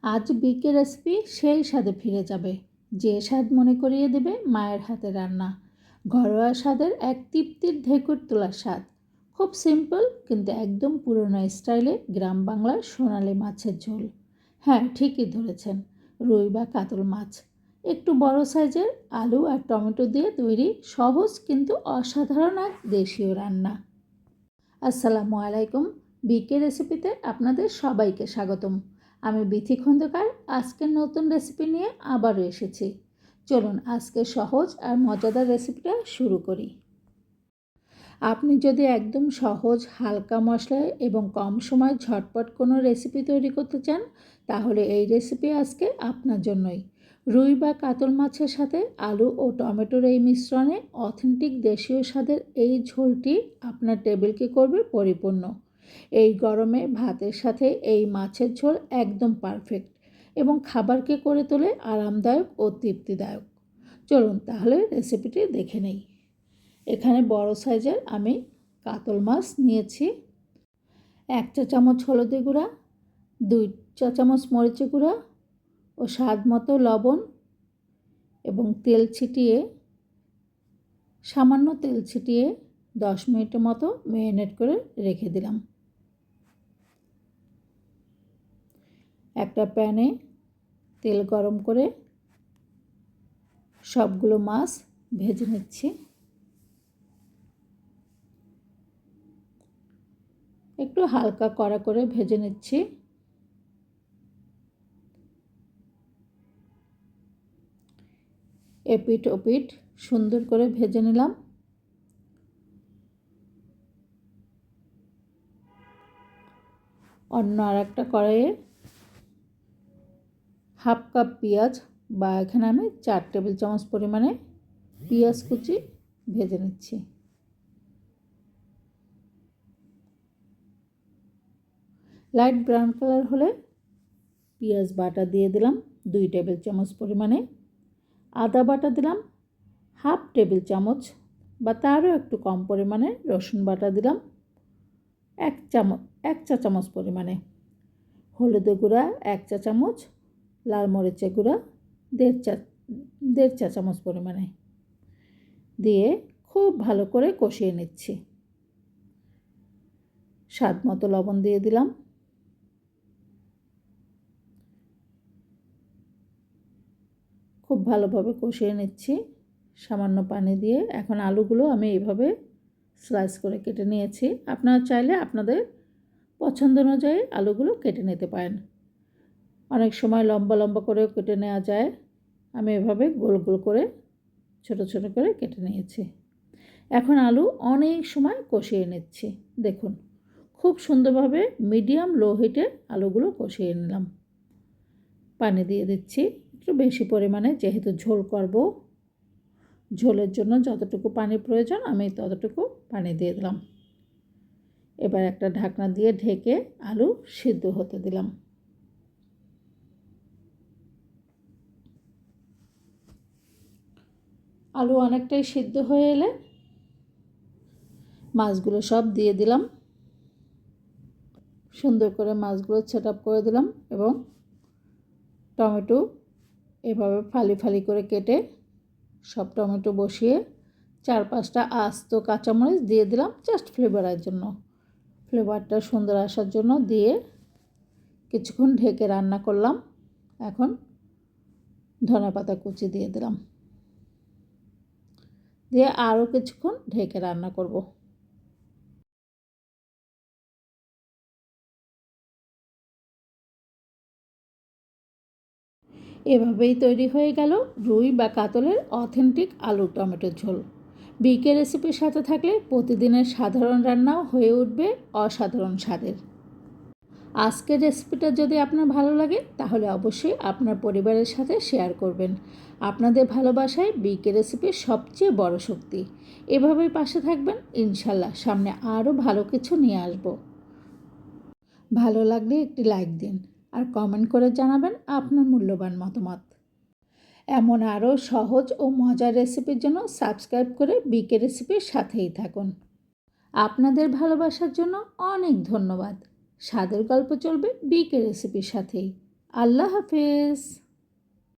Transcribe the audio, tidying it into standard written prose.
আজ বিকে রেসিপি সেই স্বাদে ফিরে যাবে, যে স্বাদ মনে করিয়ে দেবে মায়ের হাতে রান্না। ঘরোয়া স্বাদের এক তৃপ্তির ঢেকুর তোলার স্বাদ। খুব সিম্পল কিন্তু একদম পুরনো স্টাইলে গ্রাম বাংলার সোনালি মাছের ঝোল। হ্যাঁ, ঠিকই ধরেছেন, রুই বা কাতল মাছ। একটু বড় সাইজের আলু আর টমেটো দিয়ে তৈরি সহজ কিন্তু অসাধারণ এক দেশীয় রান্না। আসসালামু আলাইকুম। বিকে রেসিপিতে আপনাদের সবাইকে স্বাগতম। আমি বিথি খন্দকার আজকের নতুন রেসিপি নিয়ে আবারও এসেছি। চলুন আজকে সহজ আর মজাদার রেসিপিটা শুরু করি। আপনি যদি একদম সহজ, হালকা মশলায় এবং কম সময় ঝটপট কোনো রেসিপি তৈরি করতে চান, তাহলে এই রেসিপি আজকে আপনার জন্যই। রুই বা কাতল মাছের সাথে আলু ও টমেটোর এই মিশ্রণে অথেন্টিক দেশীয় স্বাদের এই ঝোলটি আপনার টেবিলকে করবে পরিপূর্ণ। এই গরমে ভাতের সাথে এই মাছের ঝোল একদম পারফেক্ট এবং খাবারকে করে তোলে আরামদায়ক ও তৃপ্তিদায়ক। চলুন তাহলে রেসিপিটি দেখে নেই। এখানে বড় সাইজের আমি কাতল মাছ নিয়েছি। 1 চা চামচ হলুদের গুঁড়া, 2 চা চামচ মরিচের গুঁড়া ও স্বাদ মতো লবণ এবং সামান্য তেল ছিটিয়ে 10 মিনিটের মতো ম্যারিনেট করে রেখে দিলাম। একটা প্যানে তেল গরম করে সবগুলো মাছ ভেজে নিচ্ছি। একটু হালকা কড়া করে ভেজে নিচ্ছি। এপিঠ ওপিঠ সুন্দর করে ভেজে নিলাম। অন্য আরেকটা কড়াইয়ে হাফ কাপ পেঁয়াজ বা এখানে আমি 4 টেবিল চামচ পরিমাণে পেঁয়াজ কুচি ভেজে নিচ্ছি। লাইট ব্রাউন কালার হলে পেঁয়াজ বাটা দিয়ে দিলাম 2 টেবিল চামচ পরিমাণে। আদা বাটা দিলাম হাফ টেবিল চামচ বা তারও একটু কম পরিমাণে। রসুন বাটা দিলাম 1 চা চামচ পরিমাণে। হলুদের গুঁড়া 1 চা চামচ, লাল মরিচের গুঁড়া 1.5 চা চামচ পরিমাণে দিয়ে খুব ভালো করে কষিয়ে নিচ্ছি। স্বাদ মতো লবণ দিয়ে দিলাম। খুব ভালোভাবে কষিয়ে নিচ্ছি সামান্য পানি দিয়ে। এখন আলুগুলো আমি এইভাবে স্লাইস করে কেটে নিয়েছি। আপনারা চাইলে আপনাদের পছন্দ অনুযায়ী আলুগুলো কেটে নিতে পারেন। অনেক সময় লম্বা লম্বা করেও কেটে নেওয়া যায়। আমি এভাবে গোল গোল করে ছোট ছোট করে কেটে নিয়েছি। এখন আলু অনেক সময় কষিয়ে নিচ্ছি। দেখুন, খুব সুন্দরভাবে মিডিয়াম লো হিটে আলুগুলো কষিয়ে নিলাম। পানি দিয়ে দিচ্ছি একটু বেশি পরিমাণে, যেহেতু ঝোল করব। ঝোলের জন্য যতটুকু পানি প্রয়োজন আমি ততটুকু পানি দিয়ে দিলাম। এবার একটা ঢাকনা দিয়ে ঢেকে আলু সিদ্ধ হতে দিলাম। আলু অনেকটাই সিদ্ধ হয়ে এলে মাছগুলো সব দিয়ে দিলাম। সুন্দর করে মাছগুলো সেট আপ করে দিলাম এবং টমেটো এভাবে ফালি ফালি করে কেটে সব টমেটো বসিয়ে 4-5টা আস্ত কাঁচামরিচ দিয়ে দিলাম জাস্ট ফ্লেভারের জন্য। ফ্লেভারটা সুন্দর আসার জন্য দিয়ে কিছুক্ষণ ঢেকে রান্না করলাম। এখন ধনেপাতা কুচি দিয়ে দিলাম, দিয়ে আরও কিছুক্ষণ ঢেকে রান্না করব। এভাবেই তৈরি হয়ে গেল রুই বা কাতলের অথেন্টিক আলু টমেটোর ঝোল। বিকে রেসিপির সাথে থাকলে প্রতিদিনের সাধারণ রান্নাও হয়ে উঠবে অসাধারণ স্বাদের। আজকের রেসিপিটা যদি আপনার ভালো লাগে তাহলে অবশ্যই আপনার পরিবারের সাথে শেয়ার করবেন। আপনাদের ভালোবাসায় বিকে রেসিপির সবচেয়ে বড় শক্তি। এভাবেই পাশে থাকবেন, ইনশাল্লাহ সামনে আরও ভালো কিছু নিয়ে আসব। ভালো লাগলে একটি লাইক দিন আর কমেন্ট করে জানাবেন আপনার মূল্যবান মতামত। এমন আরও সহজ ও মজার রেসিপির জন্য সাবস্ক্রাইব করে বিকে রেসিপির সাথেই থাকুন। আপনাদের ভালোবাসার জন্য অনেক ধন্যবাদ। স্বাদের গল্প চলবে বিকে রেসিপির সাথেই। আল্লাহ হাফেজ।